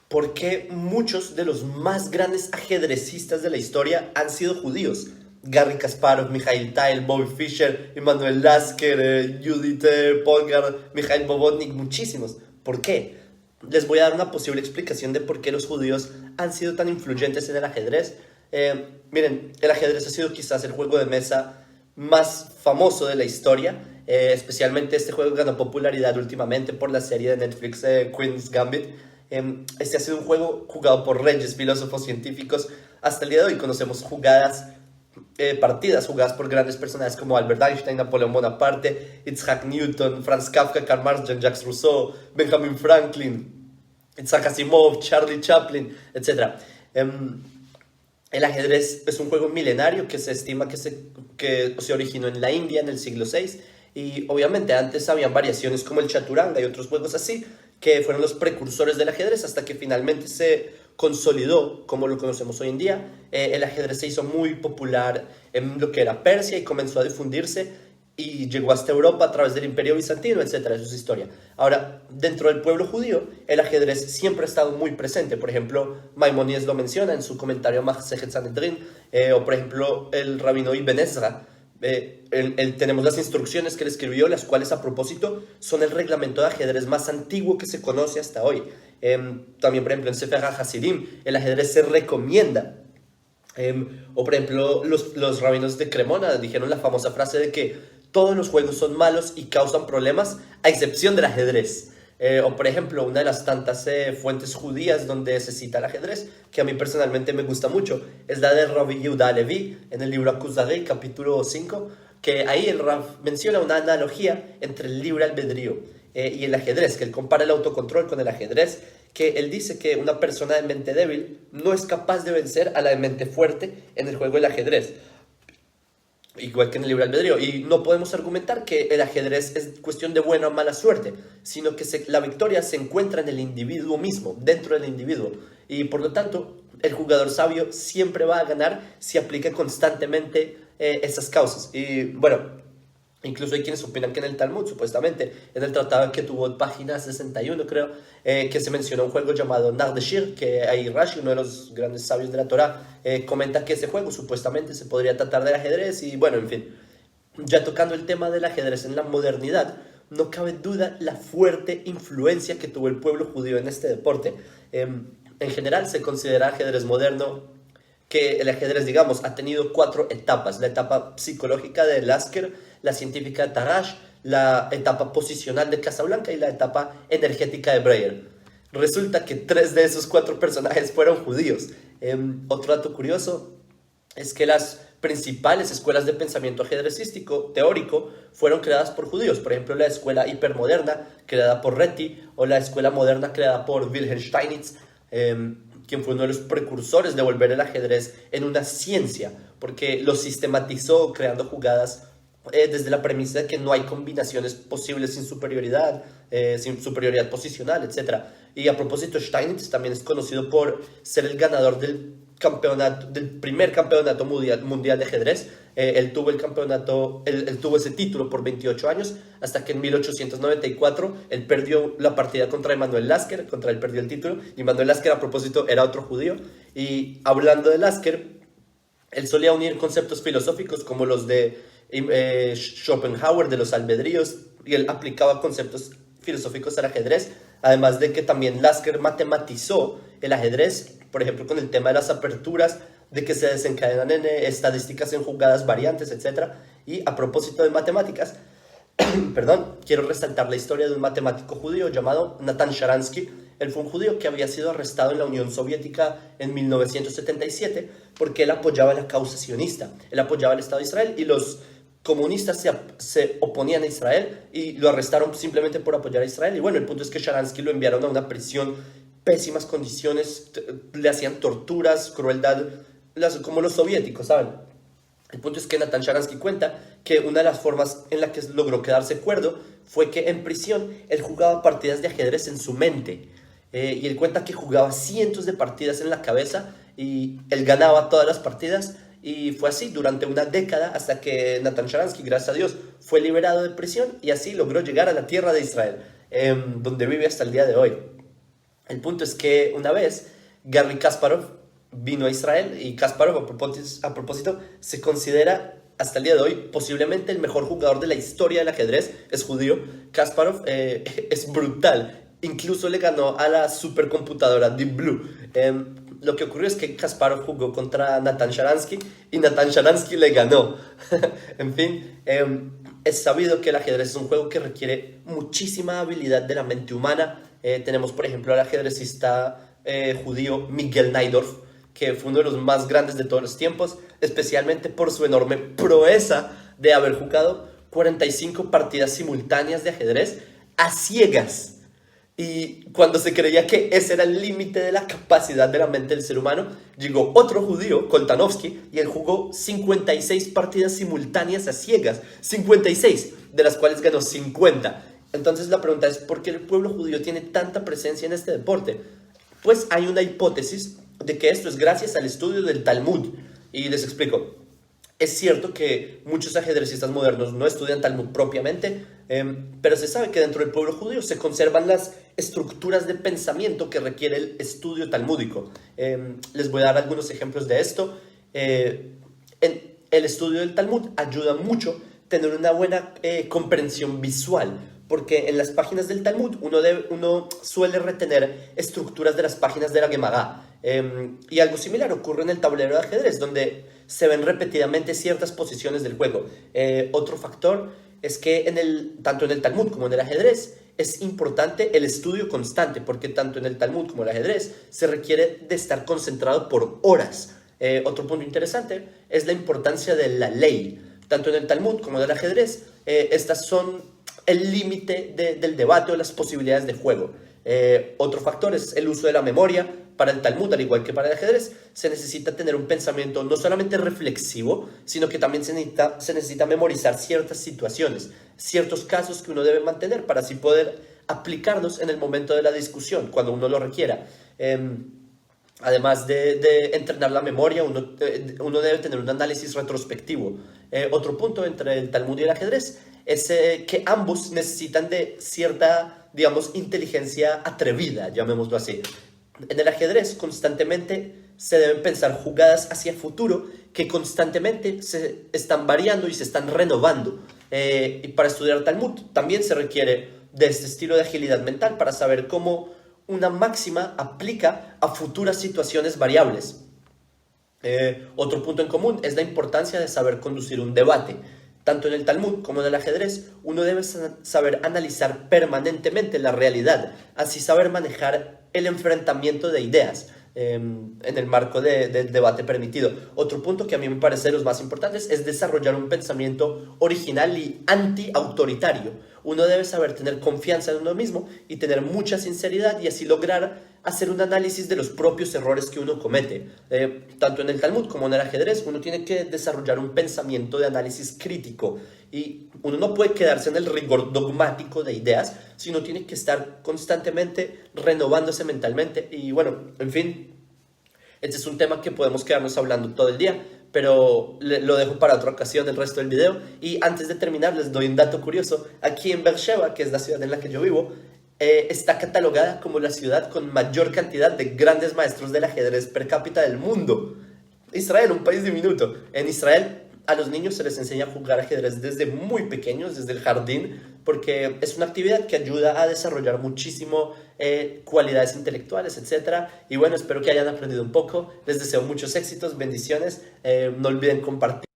¿Por qué muchos de los más grandes ajedrecistas de la historia han sido judíos? Garry Kasparov, Mikhail Tal, Bobby Fischer, Emanuel Lasker, Judith Polgar, Mikhail Bobotnik, muchísimos. ¿Por qué? Les voy a dar una posible explicación de por qué los judíos han sido tan influyentes en el ajedrez. Miren, el ajedrez ha sido quizás el juego de mesa más famoso de la historia. Especialmente este juego ganó popularidad últimamente por la serie de Netflix Queen's Gambit. Este ha sido un juego jugado por reyes, filósofos, científicos. Hasta el día de hoy conocemos partidas jugadas por grandes personajes como Albert Einstein, Napoleón Bonaparte, Isaac Newton, Franz Kafka, Karl Marx, Jean-Jacques Rousseau, Benjamin Franklin, Isaac Asimov, Charlie Chaplin, etc. El ajedrez es un juego milenario que se estima que se originó en la India en el siglo VI, y obviamente antes habían variaciones como el chaturanga y otros juegos así que fueron los precursores del ajedrez hasta que finalmente se consolidó como lo conocemos hoy en día. El ajedrez se hizo muy popular en lo que era Persia y comenzó a difundirse y llegó hasta Europa a través del Imperio Bizantino, etcétera. Eso es historia. Ahora, dentro del pueblo judío, el ajedrez siempre ha estado muy presente. Por ejemplo, Maimónides lo menciona en su comentario Masejet Sanedrin, o por ejemplo, el rabino Ibn Ezra. Tenemos las instrucciones que él escribió, las cuales a propósito son el reglamento de ajedrez más antiguo que se conoce hasta hoy. También, por ejemplo, en Sefer HaHasidim, el ajedrez se recomienda. O por ejemplo, los rabinos de Cremona dijeron la famosa frase de que todos los juegos son malos y causan problemas, a excepción del ajedrez. O por ejemplo, una de las tantas fuentes judías donde se cita el ajedrez, que a mí personalmente me gusta mucho, es la de Rabbi Yehuda Levi, en el libro Akuzari, capítulo 5, que ahí el Rav menciona una analogía entre el libre albedrío y el ajedrez, que él compara el autocontrol con el ajedrez, que él dice que una persona de mente débil no es capaz de vencer a la de mente fuerte en el juego del ajedrez, igual que en el libre albedrío. Y no podemos argumentar que el ajedrez es cuestión de buena o mala suerte, sino que la victoria se encuentra en el individuo mismo, dentro del individuo. Y por lo tanto, el jugador sabio siempre va a ganar si aplica constantemente esas causas. Y bueno, incluso hay quienes opinan que en el Talmud, supuestamente, en el tratado que tuvo página 61, creo, que se menciona un juego llamado Nardeshir, que ahí Rashi, uno de los grandes sabios de la Torá, comenta que ese juego supuestamente se podría tratar del ajedrez. Y bueno, en fin, ya tocando el tema del ajedrez en la modernidad, no cabe duda la fuerte influencia que tuvo el pueblo judío en este deporte. En general se considera ajedrez moderno que el ajedrez, digamos, ha tenido 4 etapas: la etapa psicológica de Lasker, la científica de Tarrasch, la etapa posicional de Casablanca y la etapa energética de Breyer. Resulta que 3 de esos 4 personajes fueron judíos. Otro dato curioso es que las principales escuelas de pensamiento ajedrecístico teórico fueron creadas por judíos. Por ejemplo, la escuela hipermoderna creada por Reti, o la escuela moderna creada por Wilhelm Steinitz, quien fue uno de los precursores de volver el ajedrez en una ciencia, porque lo sistematizó creando jugadas desde la premisa de que no hay combinaciones posibles sin superioridad posicional, etc. Y a propósito, Steinitz también es conocido por ser el ganador del primer campeonato mundial de ajedrez. Él tuvo ese título por 28 años, hasta que en 1894 él perdió la partida contra Emanuel Lasker, contra él perdió el título, y Emanuel Lasker a propósito era otro judío. Y hablando de Lasker, él solía unir conceptos filosóficos como los de Schopenhauer, de los albedríos, y él aplicaba conceptos filosóficos al ajedrez, además de que también Lasker matematizó el ajedrez, por ejemplo con el tema de las aperturas, de que se desencadenan en estadísticas en jugadas variantes, etc. Y a propósito de matemáticas, perdón, quiero resaltar la historia de un matemático judío llamado Natan Sharansky. Él fue un judío que había sido arrestado en la Unión Soviética en 1977 porque él apoyaba la causa sionista, él apoyaba el Estado de Israel, y los comunistas se oponían a Israel y lo arrestaron simplemente por apoyar a Israel. Y bueno, el punto es que Sharansky lo enviaron a una prisión, pésimas condiciones, le hacían torturas, crueldad, como los soviéticos, ¿saben? El punto es que Natan Sharansky cuenta que una de las formas en la que logró quedarse cuerdo fue que en prisión él jugaba partidas de ajedrez en su mente. Y él cuenta que jugaba cientos de partidas en la cabeza y él ganaba todas las partidas. Y fue así durante una década hasta que Natan Sharansky, gracias a Dios, fue liberado de prisión y así logró llegar a la tierra de Israel, donde vive hasta el día de hoy. El punto es que una vez Garry Kasparov vino a Israel y Kasparov, a propósito, se considera hasta el día de hoy posiblemente el mejor jugador de la historia del ajedrez. Es judío. Kasparov es brutal. Incluso le ganó a la supercomputadora Deep Blue. Lo que ocurrió es que Kasparov jugó contra Natan Sharansky y Natan Sharansky le ganó. En fin, es sabido que el ajedrez es un juego que requiere muchísima habilidad de la mente humana. Tenemos, por ejemplo, al ajedrecista judío Miguel Najdorf, que fue uno de los más grandes de todos los tiempos, especialmente por su enorme proeza de haber jugado 45 partidas simultáneas de ajedrez a ciegas. Y cuando se creía que ese era el límite de la capacidad de la mente del ser humano, llegó otro judío, Koltanovsky, y él jugó 56 partidas simultáneas a ciegas. 56, de las cuales ganó 50. Entonces la pregunta es, ¿por qué el pueblo judío tiene tanta presencia en este deporte? Pues hay una hipótesis de que esto es gracias al estudio del Talmud. Y les explico. Es cierto que muchos ajedrecistas modernos no estudian Talmud propiamente, pero se sabe que dentro del pueblo judío se conservan las estructuras de pensamiento que requiere el estudio talmúdico. Les voy a dar algunos ejemplos de esto. El estudio del Talmud ayuda mucho a tener una buena comprensión visual, porque en las páginas del Talmud uno suele retener estructuras de las páginas de la Gemara. Y algo similar ocurre en el tablero de ajedrez, donde se ven repetidamente ciertas posiciones del juego. Otro factor es que tanto en el Talmud como en el ajedrez es importante el estudio constante, porque tanto en el Talmud como en el ajedrez se requiere de estar concentrado por horas. Otro punto interesante es la importancia de la ley. Tanto en el Talmud como en el ajedrez, estas son el límite del debate o las posibilidades de juego. Otro factor es el uso de la memoria. Para el Talmud, al igual que para el ajedrez, se necesita tener un pensamiento no solamente reflexivo, sino que también se necesita memorizar ciertas situaciones, ciertos casos que uno debe mantener para así poder aplicarlos en el momento de la discusión, cuando uno lo requiera. Además de entrenar la memoria, uno debe tener un análisis retrospectivo. Otro punto entre el Talmud y el ajedrez es que ambos necesitan de cierta, digamos, inteligencia atrevida, llamémoslo así. En el ajedrez constantemente se deben pensar jugadas hacia futuro que constantemente se están variando y se están renovando. Y para estudiar Talmud también se requiere de este estilo de agilidad mental para saber cómo una máxima aplica a futuras situaciones variables. Otro punto en común es la importancia de saber conducir un debate. Tanto en el Talmud como en el ajedrez, uno debe saber analizar permanentemente la realidad, así saber manejar el enfrentamiento de ideas en el marco del debate permitido. Otro punto que a mí me parece de los más importantes es desarrollar un pensamiento original y anti-autoritario. Uno debe saber tener confianza en uno mismo y tener mucha sinceridad y así lograr hacer un análisis de los propios errores que uno comete. Tanto en el Talmud como en el ajedrez, uno tiene que desarrollar un pensamiento de análisis crítico y uno no puede quedarse en el rigor dogmático de ideas, sino tiene que estar constantemente renovándose mentalmente. Y bueno, en fin, este es un tema que podemos quedarnos hablando todo el día, pero lo dejo para otra ocasión el resto del video. Y antes de terminar les doy un dato curioso. Aquí en Beersheba, que es la ciudad en la que yo vivo, está catalogada como la ciudad con mayor cantidad de grandes maestros del ajedrez per cápita del mundo. Israel, un país diminuto. En Israel a los niños se les enseña a jugar ajedrez desde muy pequeños, desde el jardín, porque es una actividad que ayuda a desarrollar muchísimo cualidades intelectuales, etc. Y bueno, espero que hayan aprendido un poco. Les deseo muchos éxitos, bendiciones. No olviden compartir.